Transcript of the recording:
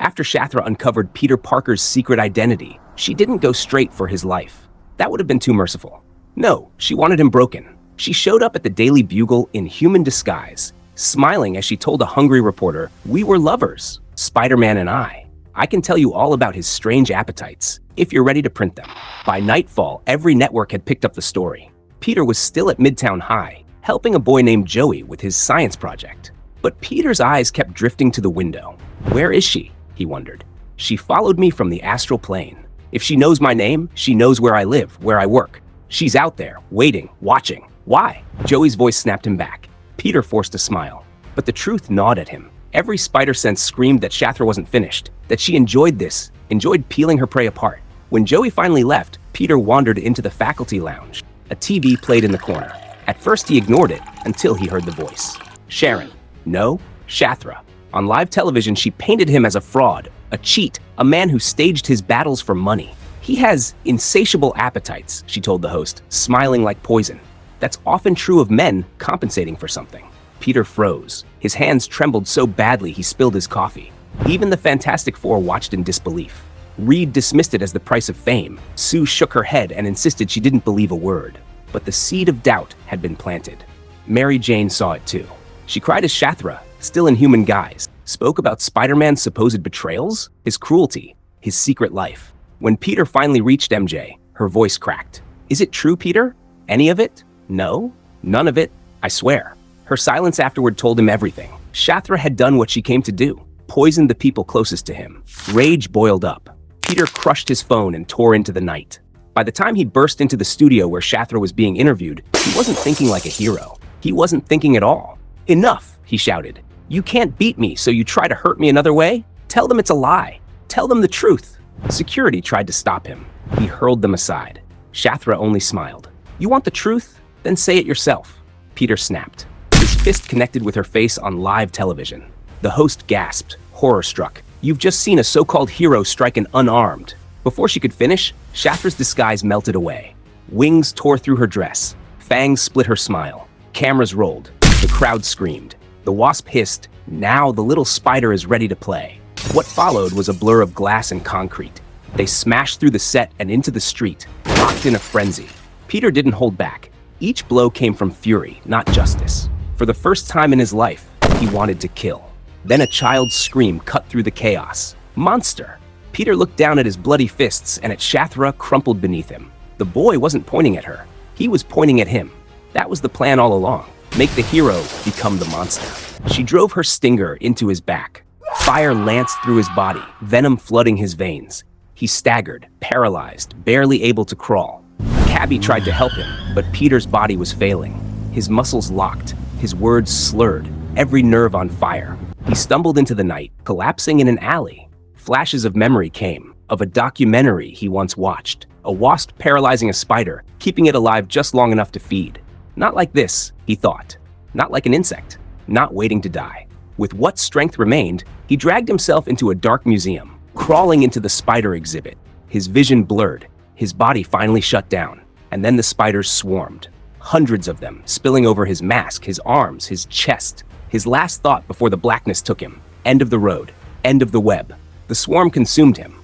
After Shathra uncovered Peter Parker's secret identity, she didn't go straight for his life. That would have been too merciful. No, she wanted him broken. She showed up at the Daily Bugle in human disguise, smiling as she told a hungry reporter, "We were lovers, Spider-Man and I. I can tell you all about his strange appetites, if you're ready to print them." By nightfall, every network had picked up the story. Peter was still at Midtown High, helping a boy named Joey with his science project. But Peter's eyes kept drifting to the window. Where is she? He wondered. She followed me from the astral plane. If she knows my name, she knows where I live, where I work. She's out there, waiting, watching. Why? Joey's voice snapped him back. Peter forced a smile, but the truth gnawed at him. Every spider sense screamed that Shathra wasn't finished, that she enjoyed this, enjoyed peeling her prey apart. When Joey finally left, Peter wandered into the faculty lounge. A TV played in the corner. At first he ignored it until he heard the voice. Sharon. No, Shathra. On live television, she painted him as a fraud, a cheat, a man who staged his battles for money. He has insatiable appetites, she told the host, smiling like poison. That's often true of men compensating for something. Peter froze. His hands trembled so badly he spilled his coffee. Even the Fantastic Four watched in disbelief. Reed dismissed it as the price of fame. Sue shook her head and insisted she didn't believe a word. But the seed of doubt had been planted. Mary Jane saw it too. She cried as Shathra, still in human guise, spoke about Spider-Man's supposed betrayals, his cruelty, his secret life. When Peter finally reached MJ, her voice cracked. Is it true, Peter? Any of it? No? None of it? I swear. Her silence afterward told him everything. Shathra had done what she came to do, poisoned the people closest to him. Rage boiled up. Peter crushed his phone and tore into the night. By the time he burst into the studio where Shathra was being interviewed, he wasn't thinking like a hero. He wasn't thinking at all. Enough, he shouted. You can't beat me, so you try to hurt me another way? Tell them it's a lie. Tell them the truth. Security tried to stop him. He hurled them aside. Shathra only smiled. You want the truth? Then say it yourself. Peter snapped. His fist connected with her face on live television. The host gasped, horror-struck. You've just seen a so-called hero strike an unarmed. Before she could finish, Shathra's disguise melted away. Wings tore through her dress. Fangs split her smile. Cameras rolled. The crowd screamed. The wasp hissed. Now the little spider is ready to play. What followed was a blur of glass and concrete. They smashed through the set and into the street, locked in a frenzy. Peter didn't hold back. Each blow came from fury, not justice. For the first time in his life, he wanted to kill. Then a child's scream cut through the chaos. Monster! Peter looked down at his bloody fists and at Shathra crumpled beneath him. The boy wasn't pointing at her. He was pointing at him. That was the plan all along. Make the hero become the monster. She drove her stinger into his back. Fire lanced through his body, venom flooding his veins. He staggered, paralyzed, barely able to crawl. A cabbie tried to help him, but Peter's body was failing. His muscles locked, his words slurred, every nerve on fire. He stumbled into the night, collapsing in an alley. Flashes of memory came, of a documentary he once watched. A wasp paralyzing a spider, keeping it alive just long enough to feed. Not like this, he thought. Not like an insect. Not waiting to die. With what strength remained, he dragged himself into a dark museum, crawling into the spider exhibit. His vision blurred. His body finally shut down. And then the spiders swarmed. Hundreds of them, spilling over his mask, his arms, his chest. His last thought before the blackness took him. End of the road. End of the web. The swarm consumed him.